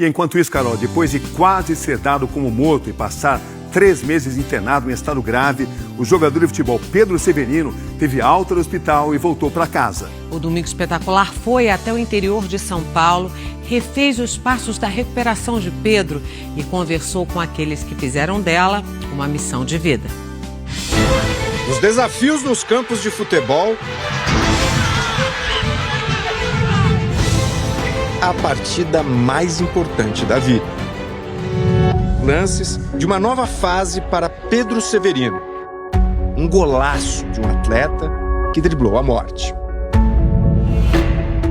E enquanto isso, Carol, depois de quase ser dado como morto e passar 3 meses internado em estado grave, o jogador de futebol Pedro Severino teve alta no hospital e voltou para casa. O Domingo Espetacular foi até o interior de São Paulo, refez os passos da recuperação de Pedro e conversou com aqueles que fizeram dela uma missão de vida. Os desafios nos campos de futebol, a partida mais importante da vida. Lances de uma nova fase para Pedro Severino. Um golaço de um atleta que driblou a morte.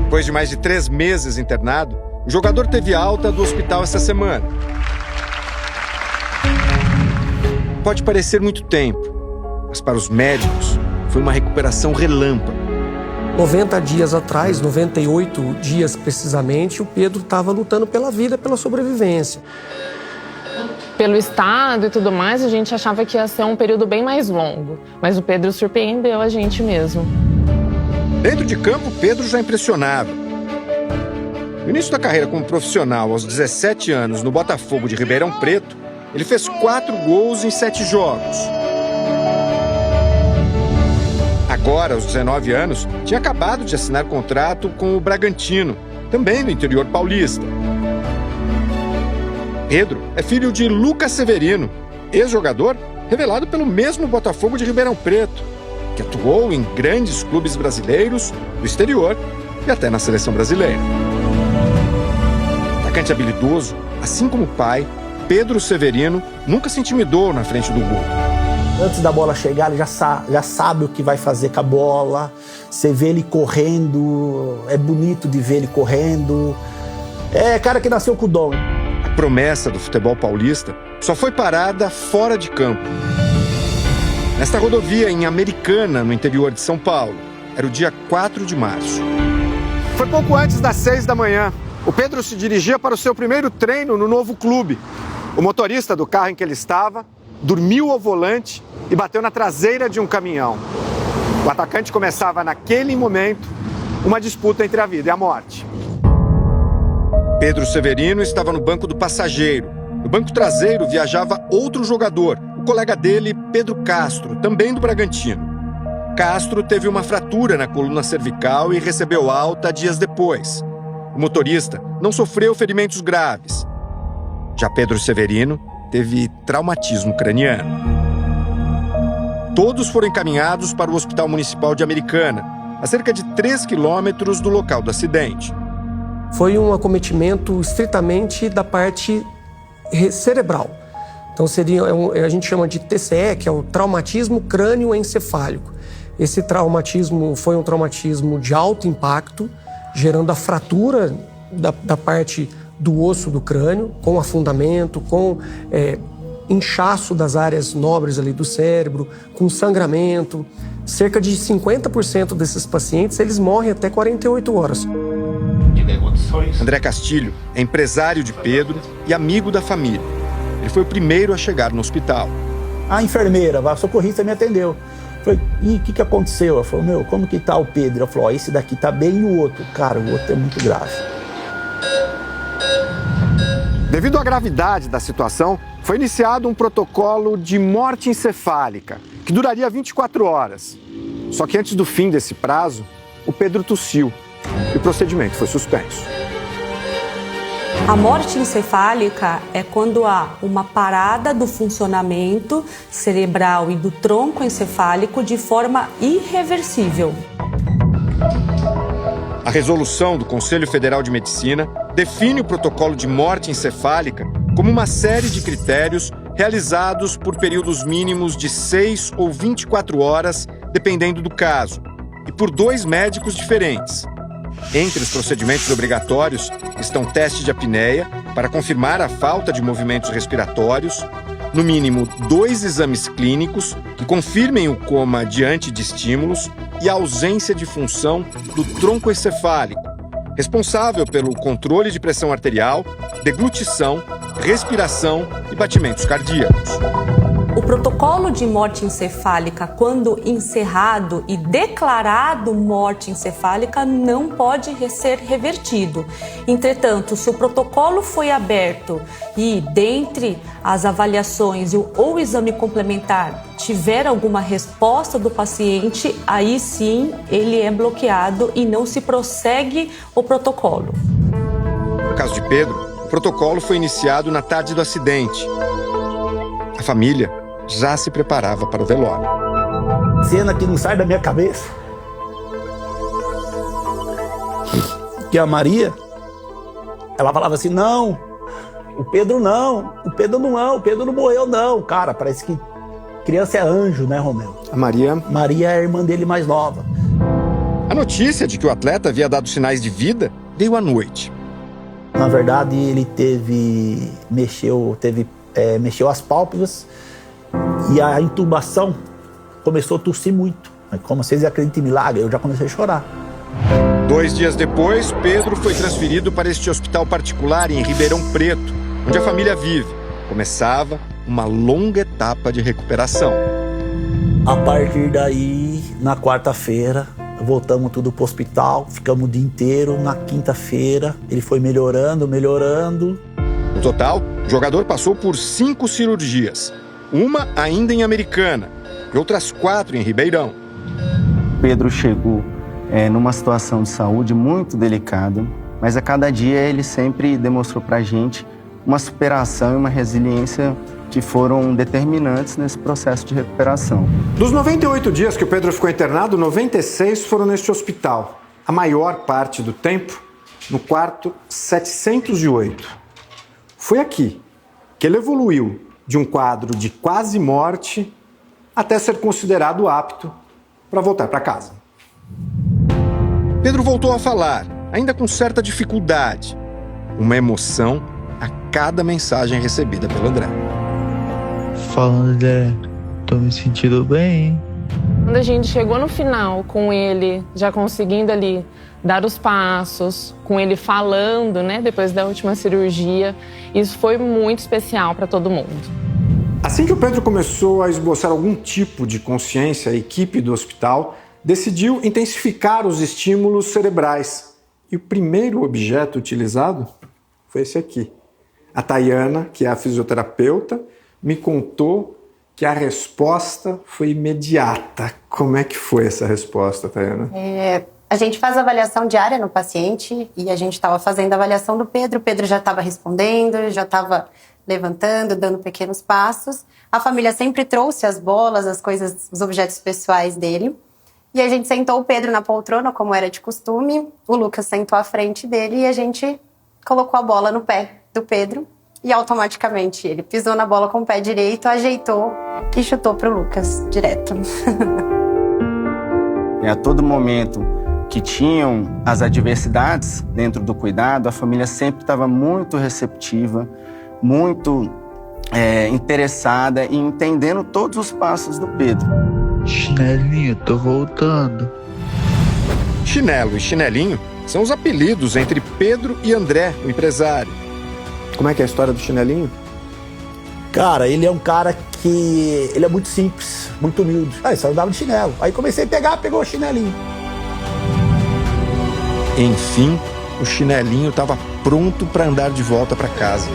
Depois de mais de 3 meses internado, o jogador teve alta do hospital essa semana. Pode parecer muito tempo, mas para os médicos foi uma recuperação relâmpago. 90 dias atrás, 98 dias precisamente, o Pedro estava lutando pela vida, pela sobrevivência. Pelo estado e tudo mais, a gente achava que ia ser um período bem mais longo. Mas o Pedro surpreendeu a gente mesmo. Dentro de campo, Pedro já impressionava. No início da carreira como profissional, aos 17 anos, no Botafogo de Ribeirão Preto, ele fez 4 gols em 7 jogos. Agora, aos 19 anos, tinha acabado de assinar contrato com o Bragantino, também do interior paulista. Pedro é filho de Lucas Severino, ex-jogador revelado pelo mesmo Botafogo de Ribeirão Preto, que atuou em grandes clubes brasileiros, do exterior e até na seleção brasileira. Atacante habilidoso, assim como o pai, Pedro Severino nunca se intimidou na frente do gol. Antes da bola chegar, ele já sabe o que vai fazer com a bola. Você vê ele correndo, é bonito de ver ele correndo. É cara que nasceu com o dom. A promessa do futebol paulista só foi parada fora de campo. Nesta rodovia em Americana, no interior de São Paulo, era o dia 4 de março. Foi pouco antes das 6 da manhã. O Pedro se dirigia para o seu primeiro treino no novo clube. O motorista do carro em que ele estava dormiu ao volante e bateu na traseira de um caminhão. O atacante começava naquele momento uma disputa entre a vida e a morte. Pedro Severino estava no banco do passageiro. No banco traseiro viajava outro jogador, o colega dele, Pedro Castro, também do Bragantino. Castro teve uma fratura na coluna cervical e recebeu alta dias depois. O motorista não sofreu ferimentos graves. Já Pedro Severino teve traumatismo craniano. Todos foram encaminhados para o Hospital Municipal de Americana, a cerca de 3 quilômetros do local do acidente. Foi um acometimento estritamente da parte cerebral. Então a gente chama de TCE, que é o traumatismo crânioencefálico. Esse traumatismo foi um traumatismo de alto impacto, gerando a fratura da parte do osso do crânio, com afundamento, com inchaço das áreas nobres ali do cérebro, com sangramento. Cerca de 50% desses pacientes, eles morrem até 48 horas. André Castilho é empresário de Pedro e amigo da família. Ele foi o primeiro a chegar no hospital. A enfermeira, a socorrista me atendeu. Eu falei, e o que aconteceu? Ela falou, como que tá o Pedro? Ela falou, esse daqui tá bem e o outro? Cara, o outro é muito grave. Devido à gravidade da situação, foi iniciado um protocolo de morte encefálica, que duraria 24 horas. Só que antes do fim desse prazo, o Pedro tossiu e o procedimento foi suspenso. A morte encefálica é quando há uma parada do funcionamento cerebral e do tronco encefálico de forma irreversível. A resolução do Conselho Federal de Medicina define o protocolo de morte encefálica como uma série de critérios realizados por períodos mínimos de 6 ou 24 horas, dependendo do caso, e por 2 médicos diferentes. Entre os procedimentos obrigatórios estão teste de apneia, para confirmar a falta de movimentos respiratórios, no mínimo 2 exames clínicos que confirmem o coma diante de estímulos e a ausência de função do tronco encefálico, responsável pelo controle de pressão arterial, deglutição, respiração e batimentos cardíacos. O protocolo de morte encefálica, quando encerrado e declarado morte encefálica, não pode ser revertido. Entretanto, se o protocolo foi aberto e, dentre as avaliações ou o exame complementar, tiver alguma resposta do paciente, aí sim ele é bloqueado e não se prossegue o protocolo. No caso de Pedro, o protocolo foi iniciado na tarde do acidente. A família já se preparava para o velório. Cena que não sai da minha cabeça. Que a Maria, ela falava assim, não, o Pedro não morreu não. Cara, parece que criança é anjo, né, Romeu? A Maria é a irmã dele mais nova. A notícia de que o atleta havia dado sinais de vida veio à noite. Na verdade, ele mexeu as pálpebras e a intubação começou a tossir muito. Como vocês acreditam em milagre, eu já comecei a chorar. 2 dias depois, Pedro foi transferido para este hospital particular em Ribeirão Preto, onde a família vive. Começava uma longa etapa de recuperação. A partir daí, na quarta-feira, voltamos tudo para o hospital, ficamos o dia inteiro. Na quinta-feira, ele foi melhorando. No total, o jogador passou por 5 cirurgias. Uma ainda em Americana e outras 4 em Ribeirão. Pedro chegou numa situação de saúde muito delicada, mas a cada dia ele sempre demonstrou para a gente uma superação e uma resiliência que foram determinantes nesse processo de recuperação. Dos 98 dias que o Pedro ficou internado, 96 foram neste hospital. A maior parte do tempo no quarto 708. Foi aqui que ele evoluiu de um quadro de quase morte até ser considerado apto para voltar para casa. Pedro voltou a falar, ainda com certa dificuldade. Uma emoção a cada mensagem recebida pelo André. Fala, André, tô me sentindo bem. Quando a gente chegou no final com ele já conseguindo ali dar os passos, com ele falando, né, depois da última cirurgia, isso foi muito especial para todo mundo. Assim que o Pedro começou a esboçar algum tipo de consciência, a equipe do hospital decidiu intensificar os estímulos cerebrais. E o primeiro objeto utilizado foi esse aqui. A Tayana, que é a fisioterapeuta, me contou que a resposta foi imediata. Como é que foi essa resposta, Tayana? A gente faz avaliação diária no paciente e a gente estava fazendo a avaliação do Pedro. O Pedro já estava respondendo, já estava levantando, dando pequenos passos. A família sempre trouxe as bolas, as coisas, os objetos pessoais dele. E a gente sentou o Pedro na poltrona, como era de costume. O Lucas sentou à frente dele e a gente colocou a bola no pé do Pedro. E automaticamente ele pisou na bola com o pé direito, ajeitou e chutou pro Lucas direto. A todo momento que tinham as adversidades dentro do cuidado, a família sempre estava muito receptiva, muito interessada e entendendo todos os passos do Pedro. Chinelinho, tô voltando. Chinelo e Chinelinho são os apelidos entre Pedro e André, o empresário. Como é que é a história do Chinelinho? Cara, ele é um cara que... ele é muito simples, muito humilde. Aí só andava de chinelo. Aí comecei a pegou o chinelinho. Enfim, o Chinelinho estava pronto para andar de volta para casa.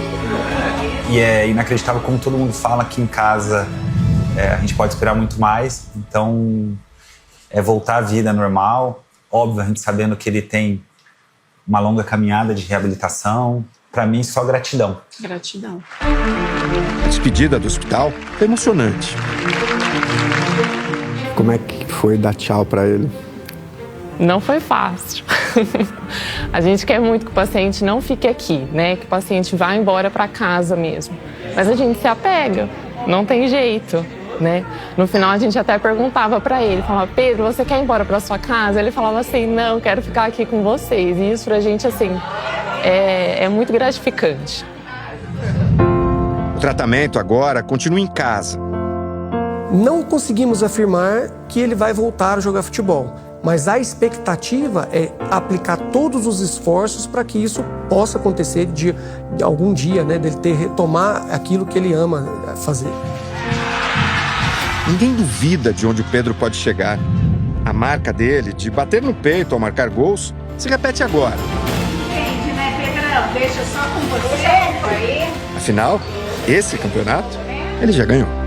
E é inacreditável como todo mundo fala que em casa a gente pode esperar muito mais. Então, é voltar à vida normal. Óbvio, a gente sabendo que ele tem uma longa caminhada de reabilitação. Para mim, só gratidão. Gratidão. A despedida do hospital foi emocionante. Como é que foi dar tchau para ele? Não foi fácil. A gente quer muito que o paciente não fique aqui, né? Que o paciente vá embora para casa mesmo. Mas a gente se apega, não tem jeito, né? No final a gente até perguntava para ele, falava: Pedro, você quer ir embora para sua casa? Ele falava assim: não, quero ficar aqui com vocês. E isso pra gente, assim, é muito gratificante. O tratamento agora continua em casa. Não conseguimos afirmar que ele vai voltar a jogar futebol, mas a expectativa é aplicar todos os esforços para que isso possa acontecer de algum dia, né, dele retomar aquilo que ele ama fazer. Ninguém duvida de onde o Pedro pode chegar. A marca dele de bater no peito ao marcar gols se repete agora. Entende, né, Pedrão? Deixa só com você. Aí. Afinal, esse campeonato ele já ganhou.